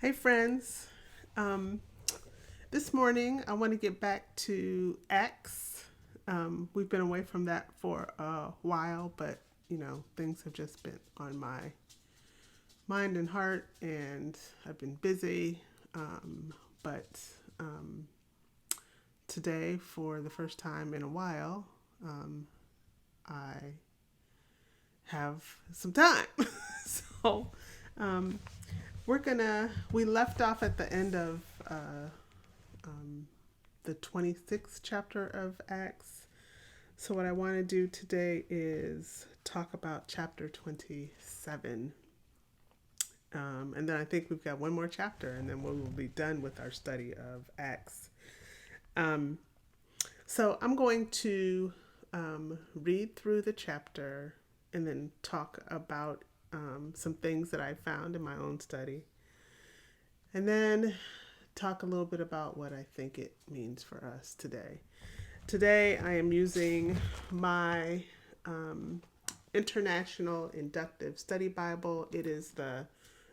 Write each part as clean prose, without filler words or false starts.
Hey, friends. Um, this morning, I want to get back to Acts. We've been away from that for a while, but things have just been on my mind and heart, and I've been busy. But today, for the first time in a while, I have some time. so, um, we left off at the end of um, the 26th chapter of Acts. So, what I want to do today is talk about chapter 27. And then I think we've got one more chapter, and then we will be done with our study of Acts. Um, so, I'm going to read through the chapter and then talk about some things that I found in my own study. And then talk a little bit about what I think it means for us today. Today, I am using my International Inductive Study Bible. It is the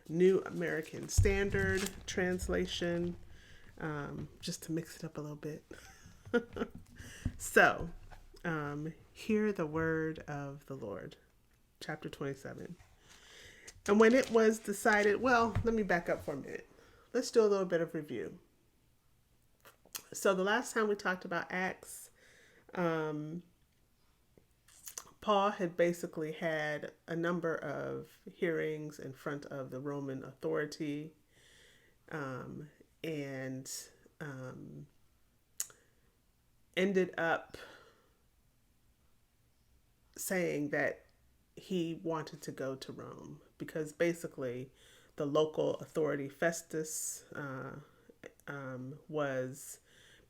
New American Standard translation, just to mix it up a little bit. So, hear the word of the Lord. Chapter 27. And when it was decided, well, let me back up for a minute. Let's do a little bit of review. So the last time we talked about Acts, Paul had basically had a number of hearings in front of the Roman authority, and ended up saying that he wanted to go to Rome because basically the local authority, Festus, was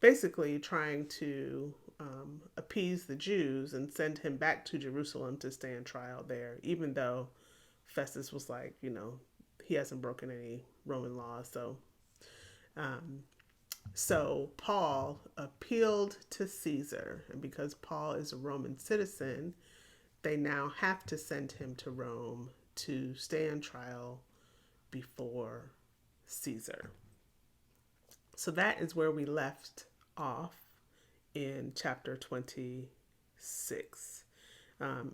basically trying to appease the Jews and send him back to Jerusalem to stand trial there, even though Festus was like, he hasn't broken any Roman laws. So Paul appealed to Caesar, and because Paul is a Roman citizen, they now have to send him to Rome to stand trial before Caesar. So that is where we left off in chapter 26.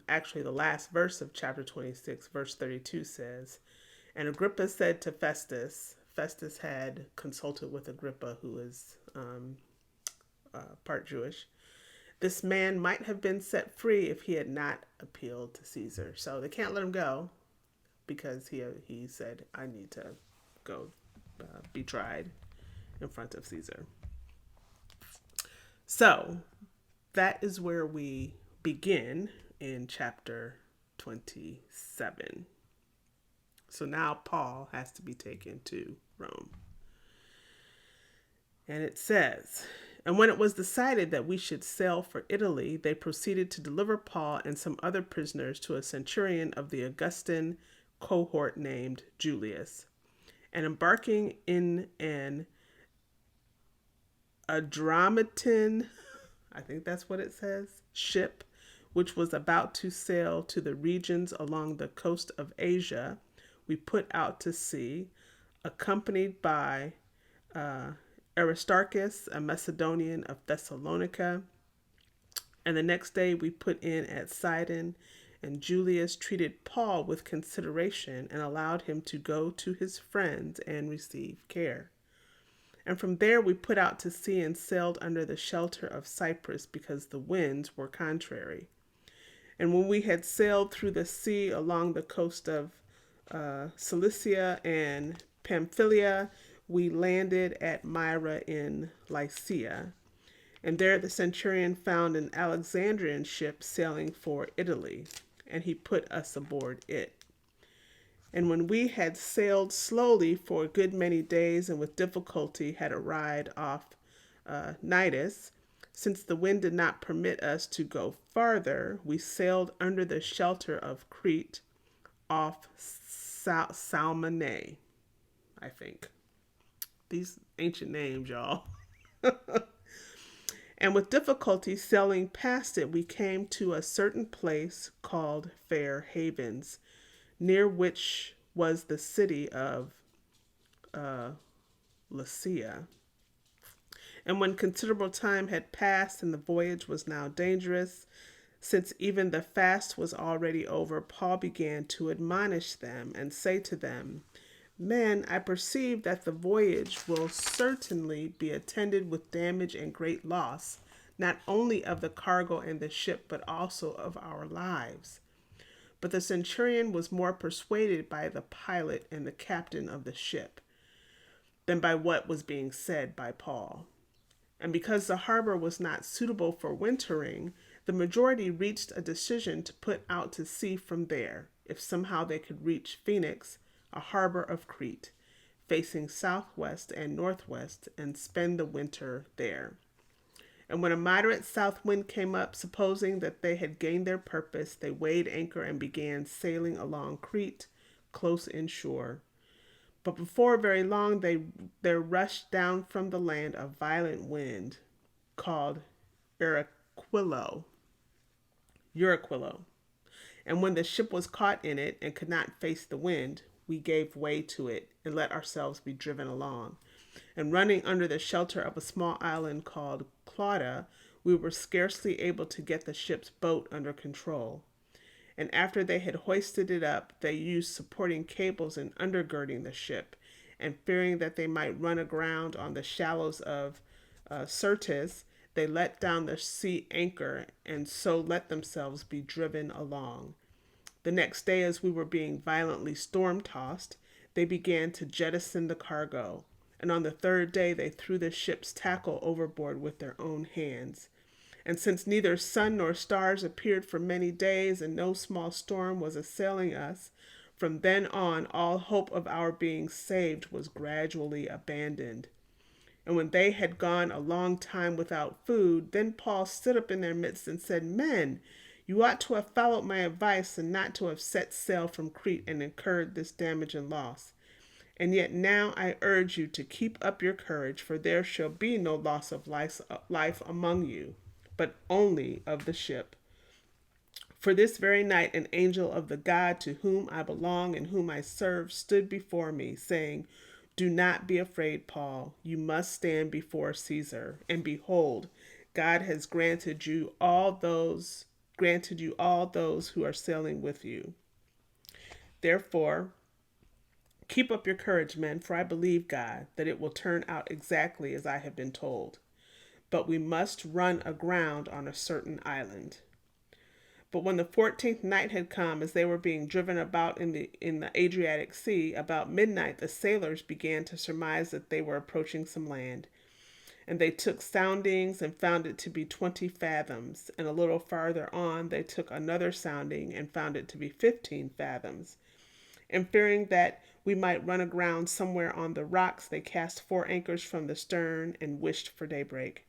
Actually, the last verse of chapter 26, verse 32 says, "And Agrippa said to Festus," Festus had consulted with Agrippa, who is part Jewish, "this man might have been set free if he had not appealed to Caesar." So they can't let him go because he said, "I need to go be tried in front of Caesar." So that is where we begin in chapter 27. So now Paul has to be taken to Rome. And it says, "And when it was decided that we should sail for Italy, they proceeded to deliver Paul and some other prisoners to a centurion of the Augustan cohort named Julius. And embarking in an Adramyttian, I think that's what it says, ship, which was about to sail to the regions along the coast of Asia, we put out to sea, accompanied by Aristarchus, a Macedonian of Thessalonica. And the next day we put in at Sidon, and Julius treated Paul with consideration and allowed him to go to his friends and receive care. And from there we put out to sea and sailed under the shelter of Cyprus because the winds were contrary. And when we had sailed through the sea along the coast of Cilicia and Pamphylia, we landed at Myra in Lycia. And there the centurion found an Alexandrian ship sailing for Italy, and he put us aboard it. And when we had sailed slowly for a good many days and with difficulty had arrived off Cnidus, since the wind did not permit us to go farther, we sailed under the shelter of Crete off Salmone, I think. These ancient names, y'all. And with difficulty sailing past it, we came to a certain place called Fair Havens, near which was the city of Lycia. And when considerable time had passed and the voyage was now dangerous, since even the fast was already over, Paul began to admonish them and say to them, Men, I perceive that the voyage will certainly be attended with damage and great loss, not only of the cargo and the ship, but also of our lives. But the centurion was more persuaded by the pilot and the captain of the ship than by what was being said by Paul. And because the harbor was not suitable for wintering, the majority reached a decision to put out to sea from there, if somehow they could reach Phoenix, a harbor of Crete, facing southwest and northwest, and spend the winter there. And when a moderate south wind came up, supposing that they had gained their purpose, they weighed anchor and began sailing along Crete, close inshore. But before very long, there rushed down from the land a violent wind called Uraquilo. And when the ship was caught in it and could not face the wind, we gave way to it and let ourselves be driven along. And running under the shelter of a small island called Clauda, we were scarcely able to get the ship's boat under control. And after they had hoisted it up, they used supporting cables in undergirding the ship, and fearing that they might run aground on the shallows of Syrtis, they let down the sea anchor, and so let themselves be driven along. The next day, as we were being violently storm-tossed, they began to jettison the cargo, and on the third day they threw the ship's tackle overboard with their own hands. And since neither sun nor stars appeared for many days, and no small storm was assailing us, from then on all hope of our being saved was gradually abandoned. And when they had gone a long time without food, then Paul stood up in their midst and said, Men, you ought to have followed my advice and not to have set sail from Crete and incurred this damage and loss. And yet now I urge you to keep up your courage, for there shall be no loss of life among you, but only of the ship. For this very night an angel of the God to whom I belong and whom I serve stood before me, saying, Do not be afraid, Paul. You must stand before Caesar. And behold, God has granted you all those who are sailing with you. Therefore, keep up your courage, men, for I believe God that it will turn out exactly as I have been told. But we must run aground on a certain island. But when the 14th night had come, as they were being driven about in the Adriatic Sea, about midnight the sailors began to surmise that they were approaching some land. And they took soundings and found it to be 20 fathoms. And a little farther on they took another sounding and found it to be 15 fathoms. And fearing that we might run aground somewhere on the rocks, they cast 4 anchors from the stern and wished for daybreak.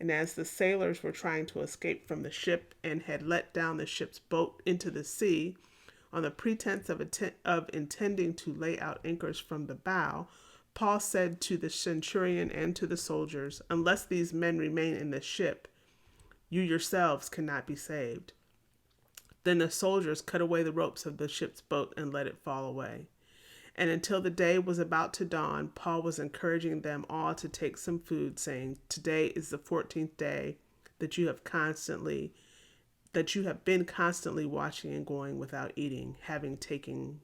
And as the sailors were trying to escape from the ship and had let down the ship's boat into the sea, on the pretense of intending to lay out anchors from the bow, Paul said to the centurion and to the soldiers, Unless these men remain in the ship, you yourselves cannot be saved. Then the soldiers cut away the ropes of the ship's boat and let it fall away. And until the day was about to dawn, Paul was encouraging them all to take some food, saying, Today is the 14th day that you have been constantly watching and going without eating, having taken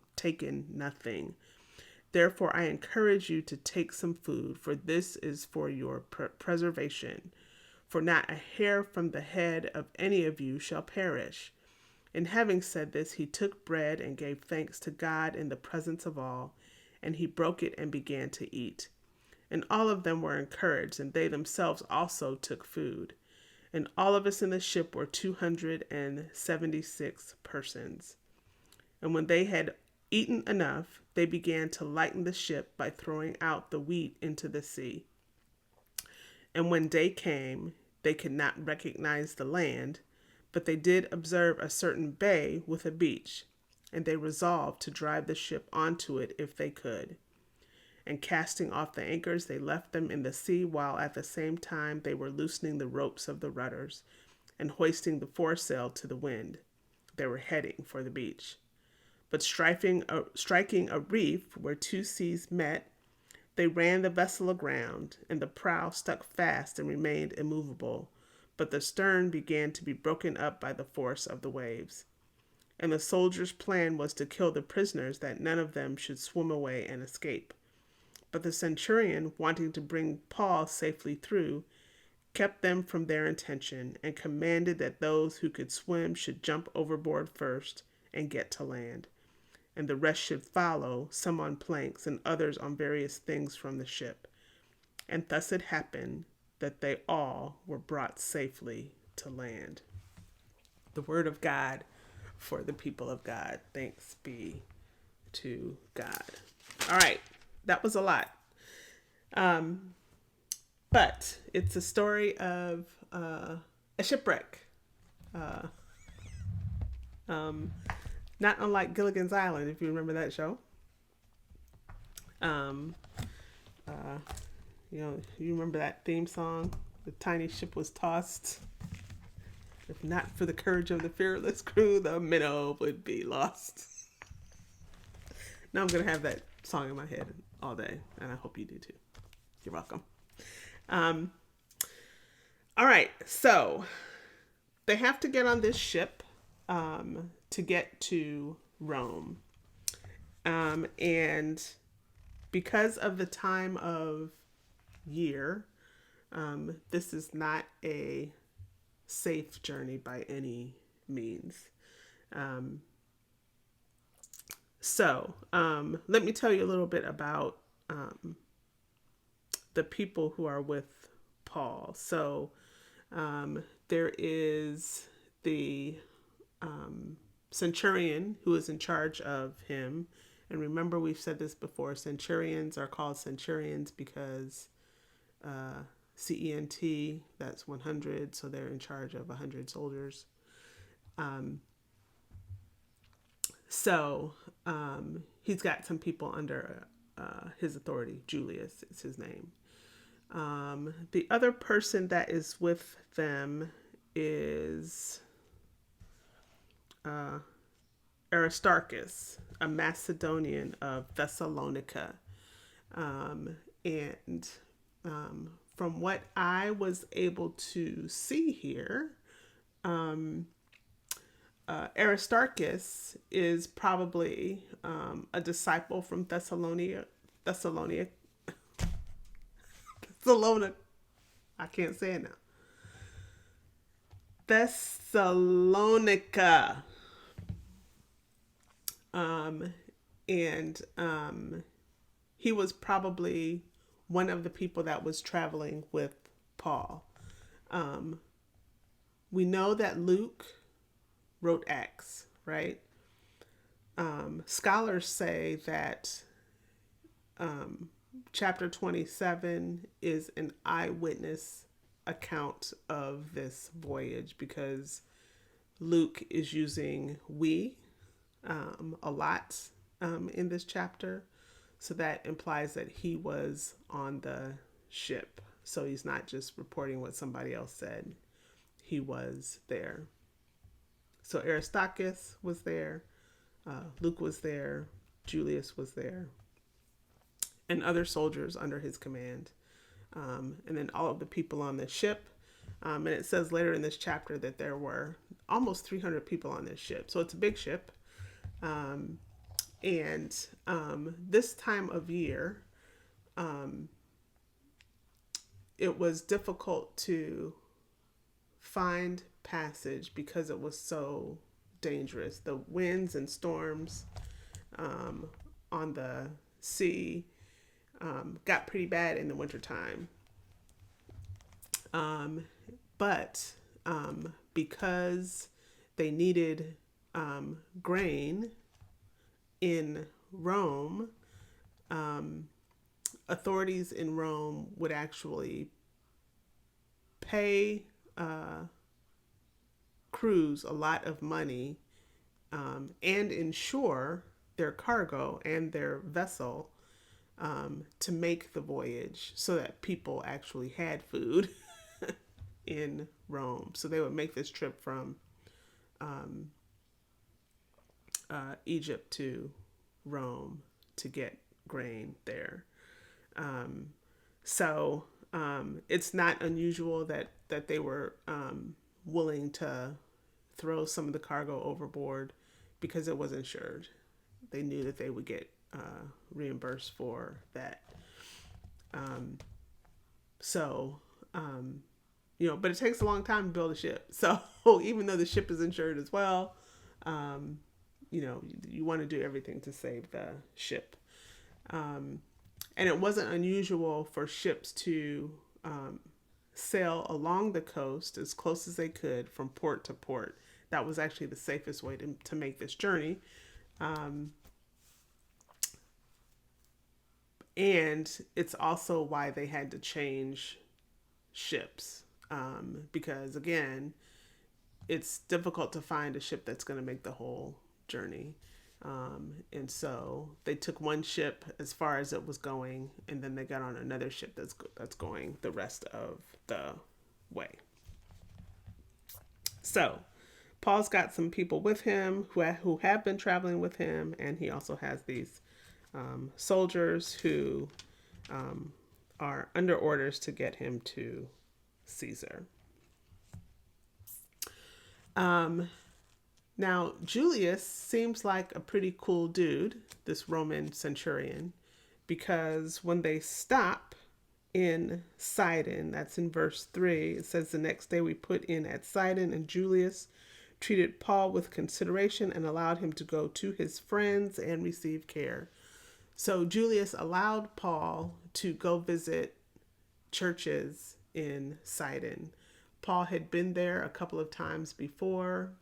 nothing. Therefore, I encourage you to take some food, for this is for your preservation. For not a hair from the head of any of you shall perish. And having said this, he took bread and gave thanks to God in the presence of all, and he broke it and began to eat. And all of them were encouraged, and they themselves also took food. And all of us in the ship were 276 persons. And when they had eaten enough, they began to lighten the ship by throwing out the wheat into the sea. And when day came, they could not recognize the land, but they did observe a certain bay with a beach, and they resolved to drive the ship onto it if they could. And casting off the anchors, they left them in the sea, while at the same time they were loosening the ropes of the rudders and hoisting the foresail to the wind. They were heading for the beach. But striking a reef where 2 seas met, They ran the vessel aground, and the prow stuck fast and remained immovable, but the stern began to be broken up by the force of the waves. And the soldiers' plan was to kill the prisoners, that none of them should swim away and escape. But the centurion, wanting to bring Paul safely through, kept them from their intention, and commanded that those who could swim should jump overboard first and get to land, and the rest should follow, some on planks and others on various things from the ship. And thus it happened that they all were brought safely to land. The word of God for the people of God. Thanks be to God. All right, that was a lot. But it's a story of a shipwreck. Not unlike Gilligan's Island, if you remember that show. You remember that theme song? The tiny ship was tossed. If not for the courage of the fearless crew, the minnow would be lost. Now I'm going to have that song in my head all day, and I hope you do too. You're welcome. All right, so they have to get on this ship to get to Rome. And because of the time of year, this is not a safe journey by any means. So let me tell you a little bit about the people who are with Paul. So there is the centurion who is in charge of him. And remember, we've said this before, centurions are called centurions because CENT, that's 100, so they're in charge of 100 soldiers. He's got some people under his authority. Julius is his name. The other person that is with them is Aristarchus, a Macedonian of Thessalonica. From what I was able to see here, Aristarchus is probably a disciple from Thessalonica. I can't say it now. Thessalonica. He was probably one of the people that was traveling with Paul. We know that Luke wrote Acts, right? Scholars say that chapter 27 is an eyewitness account of this voyage because Luke is using we a lot in this chapter. So that implies that he was on the ship. So he's not just reporting what somebody else said. He was there. So Aristarchus was there. Luke was there. Julius was there. And other soldiers under his command. And then all of the people on the ship. And it says later in this chapter that there were almost 300 people on this ship. So it's a big ship. This time of year, it was difficult to find passage because it was so dangerous. The winds and storms on the sea got pretty bad in the wintertime. But because they needed grain in Rome, authorities in Rome would actually pay crews a lot of money and insure their cargo and their vessel to make the voyage so that people actually had food in Rome. So they would make this trip from Egypt to Rome to get grain there. So it's not unusual that they were willing to throw some of the cargo overboard because it was insured. They knew that they would get reimbursed for that. So, but it takes a long time to build a ship. So even though the ship is insured as well, you want to do everything to save the ship. And it wasn't unusual for ships to sail along the coast as close as they could from port to port. That was actually the safest way to make this journey. And it's also why they had to change ships. Because, again, it's difficult to find a ship that's going to make the whole journey. And so they took one ship as far as it was going, and then they got on another ship that's going the rest of the way. So Paul's got some people with him who have been traveling with him, and he also has these soldiers who are under orders to get him to Caesar. Now, Julius seems like a pretty cool dude, this Roman centurion, because when they stop in Sidon, that's in verse 3, it says, the next day we put in at Sidon, and Julius treated Paul with consideration and allowed him to go to his friends and receive care. So Julius allowed Paul to go visit churches in Sidon. Paul had been there a couple of times before,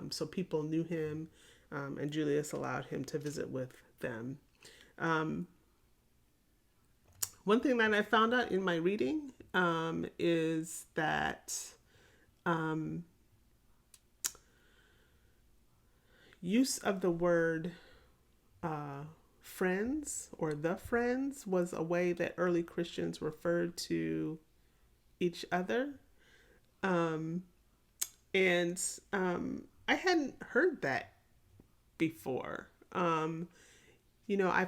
so people knew him, and Julius allowed him to visit with them. One thing that I found out in my reading is that use of the word friends or the friends was a way that early Christians referred to each other. And I hadn't heard that before. I've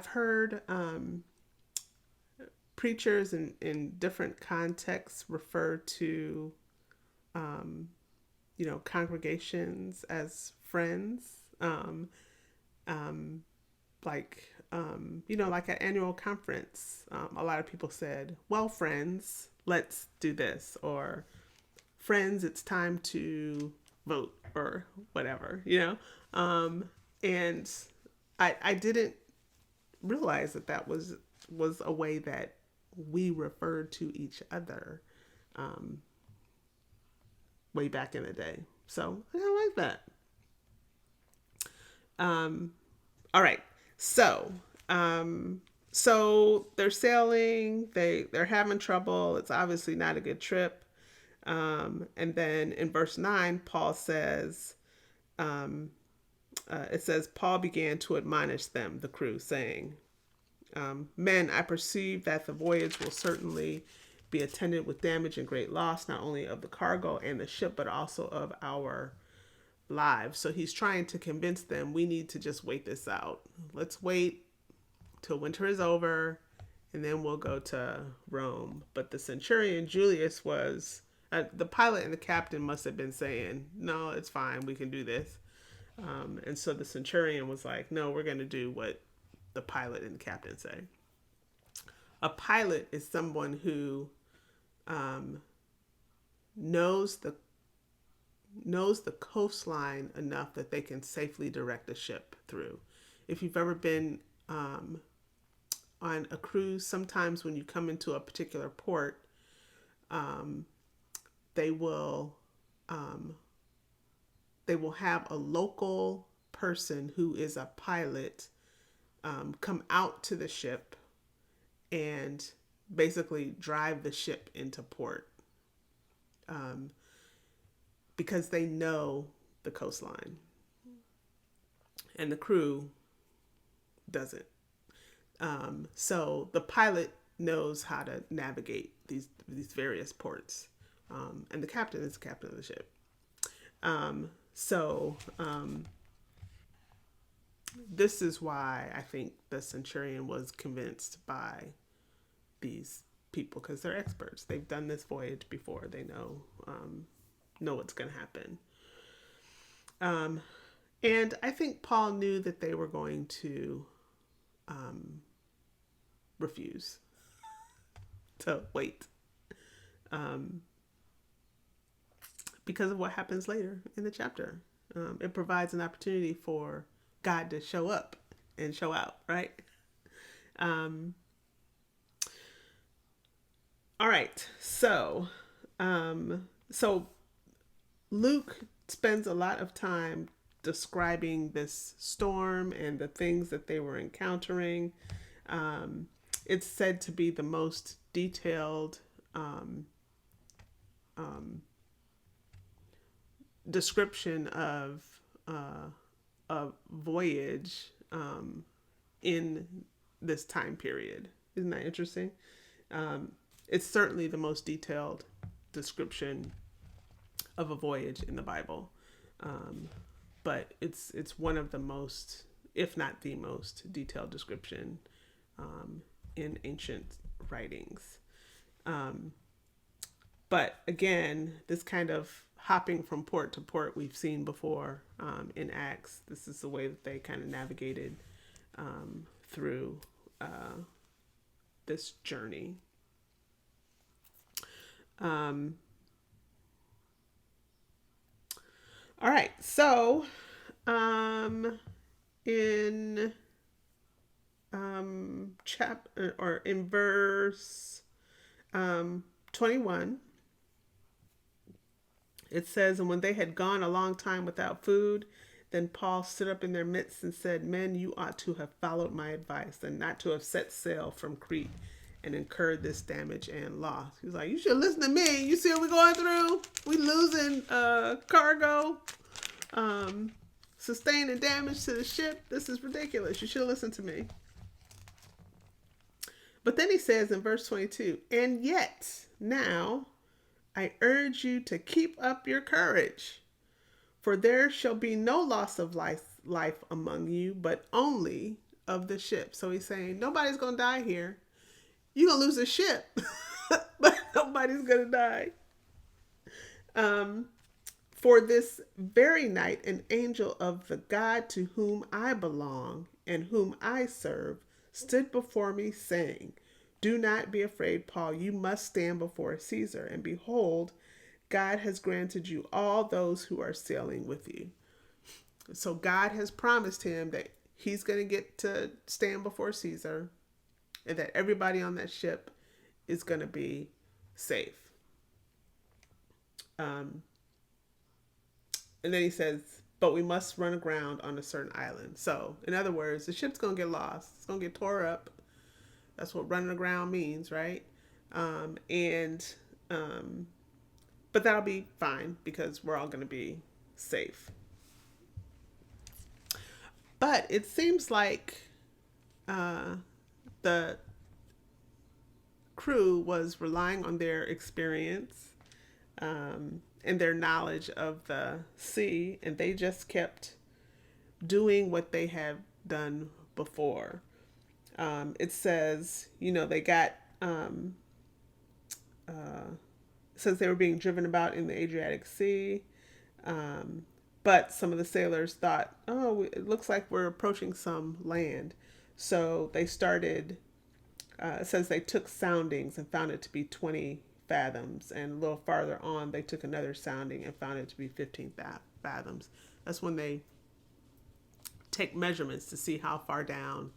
heard preachers in different contexts refer to, congregations as friends. Like an annual conference, a lot of people said, well, friends, let's do this, or friends, it's time to vote, or whatever, and I didn't realize that was a way that we referred to each other way back in the day. So I like that. All right. So they're sailing, they're having trouble. It's obviously not a good trip. And then in verse 9, Paul says, it says, Paul began to admonish them, the crew, saying, men, I perceive that the voyage will certainly be attended with damage and great loss, not only of the cargo and the ship, but also of our lives. So he's trying to convince them, we need to just wait this out. Let's wait till winter is over, and then we'll go to Rome. But the centurion Julius was, the pilot and the captain must have been saying, no, it's fine, we can do this. And so the centurion was like, no, we're going to do what the pilot and the captain say. A pilot is someone who knows the coastline enough that they can safely direct a ship through. If you've ever been on a cruise, sometimes when you come into a particular port, they will have a local person who is a pilot come out to the ship and basically drive the ship into port, because they know the coastline and the crew doesn't. So the pilot knows how to navigate these various ports, and the captain is the captain of the ship. This is why I think the centurion was convinced by these people because they're experts. They've done this voyage before. They know what's going to happen. And I think Paul knew that they were going to refuse to wait, because of what happens later in the chapter. It provides an opportunity for God to show up and show out, right? All right, so Luke spends a lot of time describing this storm and the things that they were encountering. It's said to be the most detailed description of a voyage in this time period. Isn't that interesting? It's certainly the most detailed description of a voyage in the Bible. But it's one of the most, if not the most detailed description in ancient writings. But again, this kind of hopping from port to port we've seen before in Acts. This is the way that they kind of navigated through this journey. All right, so in chapter or in verse 21, it says, "And when they had gone a long time without food, then Paul stood up in their midst and said, 'Men, you ought to have followed my advice and not to have set sail from Crete and incurred this damage and loss.'" He's like, "You should listen to me. You see what we're going through? We losing cargo, sustaining damage to the ship. This is ridiculous. You should listen to me." But then he says in verse 22, "And yet now I urge you to keep up your courage, for there shall be no loss of life among you, but only of the ship." So he's saying nobody's going to die here. You're going to lose a ship, but nobody's going to die. "For this very night, an angel of the God to whom I belong and whom I serve stood before me, saying, 'Do not be afraid, Paul. You must stand before Caesar. And behold, God has granted you all those who are sailing with you.'" So God has promised him that he's going to get to stand before Caesar and that everybody on that ship is going to be safe. And then he says, "But we must run aground on a certain island." So, in other words, the ship's going to get lost. It's going to get tore up. That's what running aground means, right? But that'll be fine because we're all going to be safe. But it seems like the crew was relying on their experience and their knowledge of the sea, and they just kept doing what they have done before. It says, they got, says they were being driven about in the Adriatic Sea. But some of the sailors thought, "Oh, it looks like we're approaching some land." So they started, it says they took soundings and found it to be 20 fathoms. And a little farther on, they took another sounding and found it to be 15 fathoms. That's when they take measurements to see how far down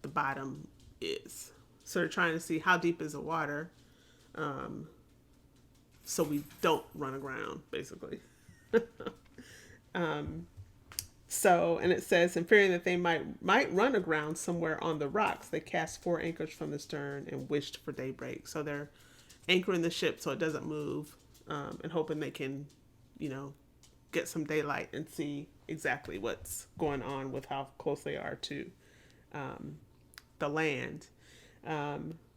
the bottom is. So they're trying to see how deep is the water, so we don't run aground, basically. And it says, "And fearing that they might run aground somewhere on the rocks, they cast 4 anchors from the stern and wished for daybreak." So they're anchoring the ship so it doesn't move, and hoping they can, get some daylight and see exactly what's going on with how close they are to the land.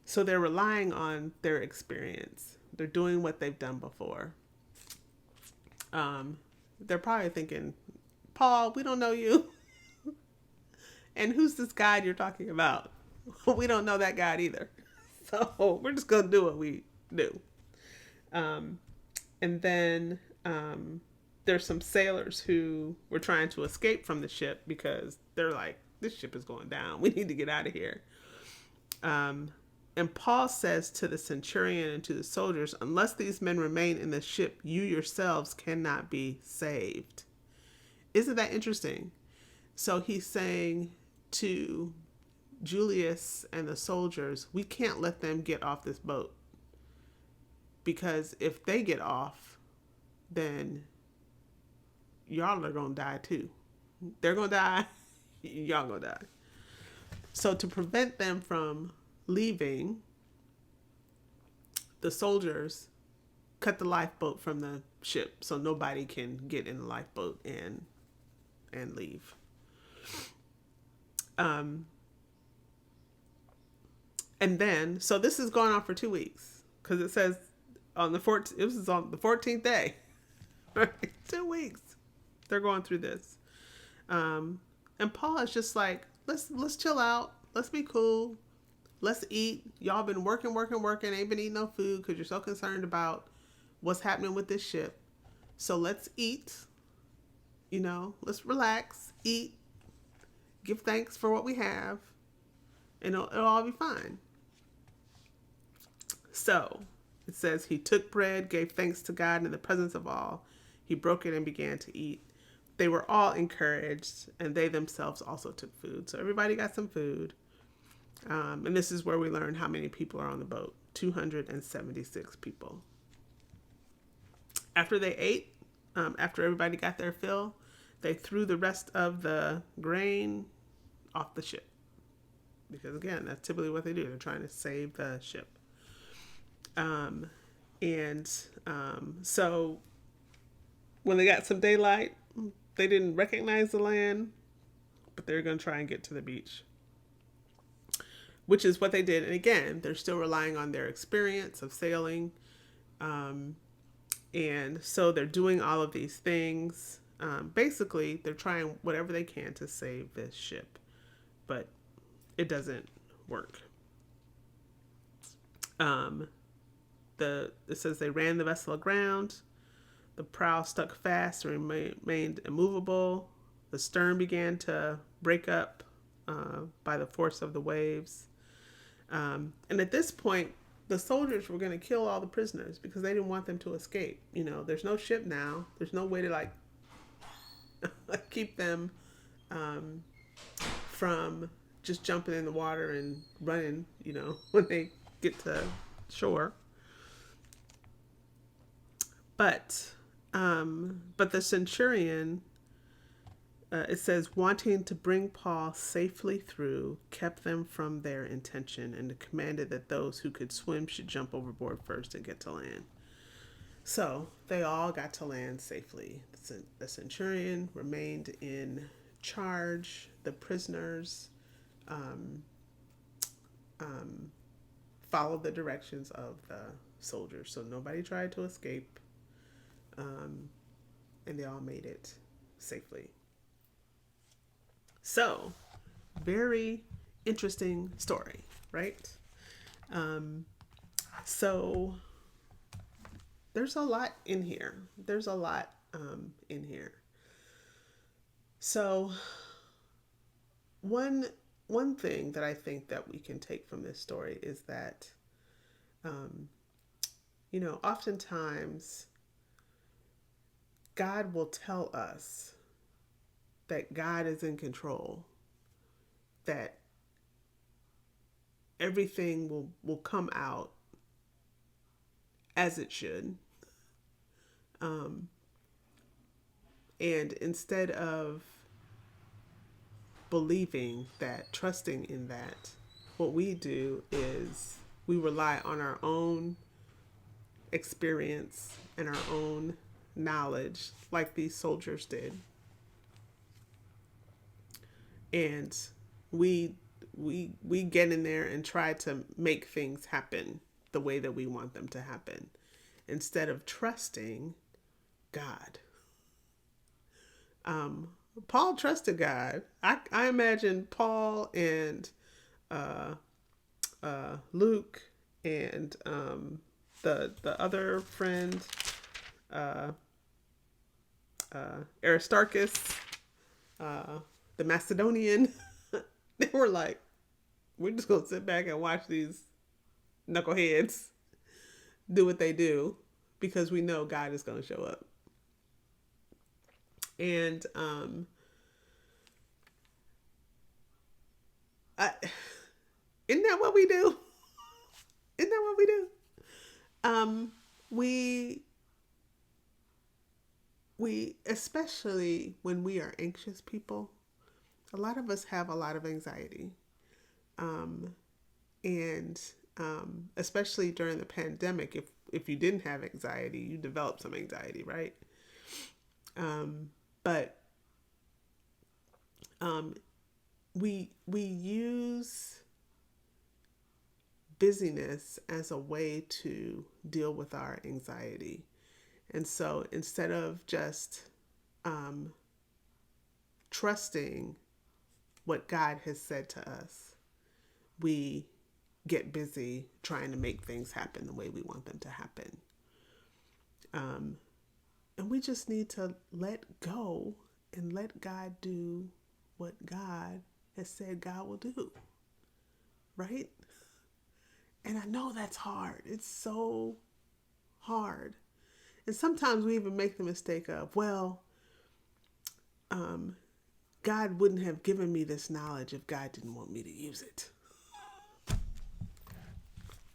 So they're relying on their experience. They're doing what they've done before. They're probably thinking, "Paul, we don't know you. And who's this God you're talking about? We don't know that God either." So we're just going to do what we do. Um, and then there's some sailors who were trying to escape from the ship because they're like, this ship is going down. We need to get out of here. And Paul says to the centurion and to the soldiers, unless these men remain in the ship, you yourselves cannot be saved. Isn't that interesting? So he's saying to Julius and the soldiers, we can't let them get off this boat. Because if they get off, then y'all are going to die too. They're going to die. Y'all going to die. So to prevent them from leaving, the soldiers cut the lifeboat from the ship so nobody can get in the lifeboat and leave. And then, so this is going on for 2 weeks because it says on the 14th, it was on the 14th day, right? 2 weeks. They're going through this. And Paul is just like, let's chill out. Let's be cool. Let's eat. Y'all been working. Ain't been eating no food because you're so concerned about what's happening with this ship. So let's eat. Let's relax, eat, give thanks for what we have, and it'll all be fine. So it says he took bread, gave thanks to God in the presence of all. He broke it and began to eat. They were all encouraged, and they themselves also took food. So everybody got some food. And this is where we learn how many people are on the boat. 276 people. After they ate, after everybody got their fill, they threw the rest of the grain off the ship. Because again, that's typically what they do. They're trying to save the ship. So when they got some daylight, they didn't recognize the land, but they were going to try and get to the beach. Which is what they did. And again, they're still relying on their experience of sailing. And so they're doing all of these things. Basically, they're trying whatever they can to save this ship. But it doesn't work. It says they ran the vessel aground. The prow stuck fast and remained immovable. The stern began to break up by the force of the waves. And at this point, the soldiers were going to kill all the prisoners because they didn't want them to escape. There's no ship now. There's no way to keep them from just jumping in the water and running, when they get to shore. But the centurion, it says, wanting to bring Paul safely through, kept them from their intention and commanded that those who could swim should jump overboard first and get to land. So they all got to land safely. The centurion remained in charge. The prisoners followed the directions of the soldiers. So nobody tried to escape. And they all made it safely. So, very interesting story, right? So, there's a lot in here. So, one thing that I think that we can take from this story is that, oftentimes God will tell us that God is in control, that everything will come out as it should. And instead of believing that, trusting in that, what we do is we rely on our own experience and our own knowledge, like these soldiers did. And we get in there and try to make things happen the way that we want them to happen, instead of trusting God. Paul trusted God. I imagine Paul and Luke And the other friend, uh, Aristarchus, uh, the Macedonian, they were like, we're just gonna sit back and watch these knuckleheads do what they do because we know God is gonna show up. And I, isn't that what we do? Isn't that what we do? Um, we we especially when we are anxious people, a lot of us have a lot of anxiety, um, and especially during the pandemic, if you didn't have anxiety, you developed some anxiety, right? But um, we use busyness as a way to deal with our anxiety. And so instead of just um, trusting what God has said to us, we get busy trying to make things happen the way we want them to happen. And we just need to let go and let God do what God has said God will do. Right? And I know that's hard. It's so hard. And sometimes we even make the mistake of, well, God wouldn't have given me this knowledge if God didn't want me to use it.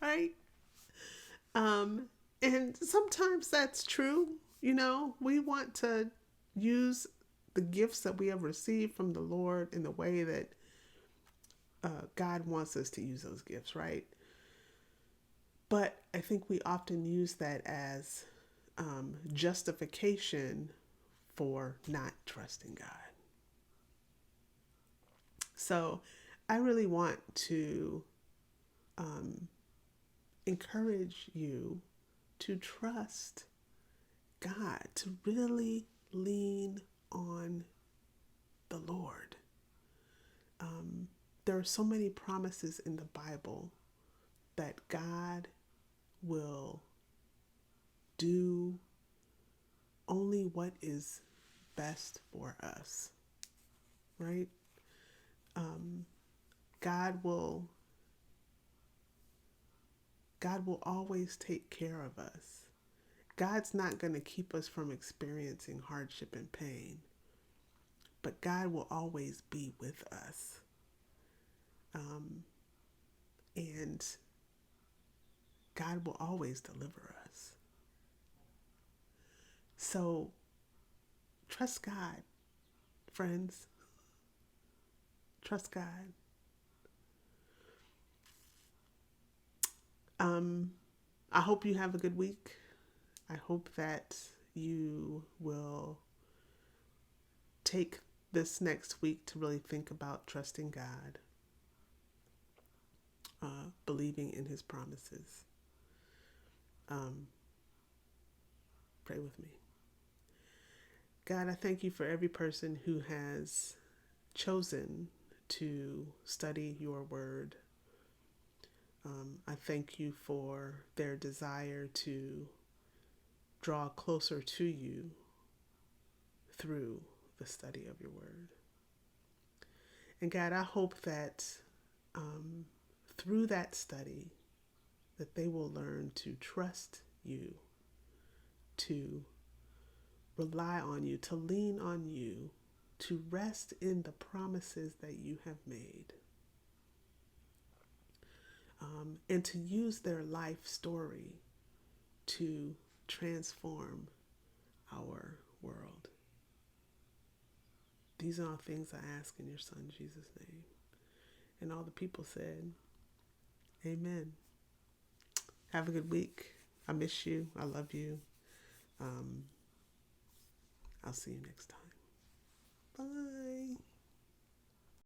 Right? Um, and sometimes that's true. You know, we want to use the gifts that we have received from the Lord in the way that God wants us to use those gifts, right? But I think we often use that as justification for not trusting God. So I really want to encourage you to trust God, to really lean on the Lord. There are so many promises in the Bible that God will do only what is best for us, right? God will always take care of us. God's not going to keep us from experiencing hardship and pain, but God will always be with us. And God will always deliver us. So trust God, friends. Trust God. I hope you have a good week. I hope that you will take this next week to really think about trusting God, believing in His promises. Pray with me. God, I thank you for every person who has chosen to study your word. I thank you for their desire to draw closer to you through the study of your word. And God, I hope that through that study, that they will learn to trust you, to rely on you, to lean on you, to rest in the promises that you have made, and to use their life story to transform our world. These are all things I ask in your Son, Jesus' name. And all the people said, amen. Have a good week. I miss you. I love you. I'll see you next time. Bye.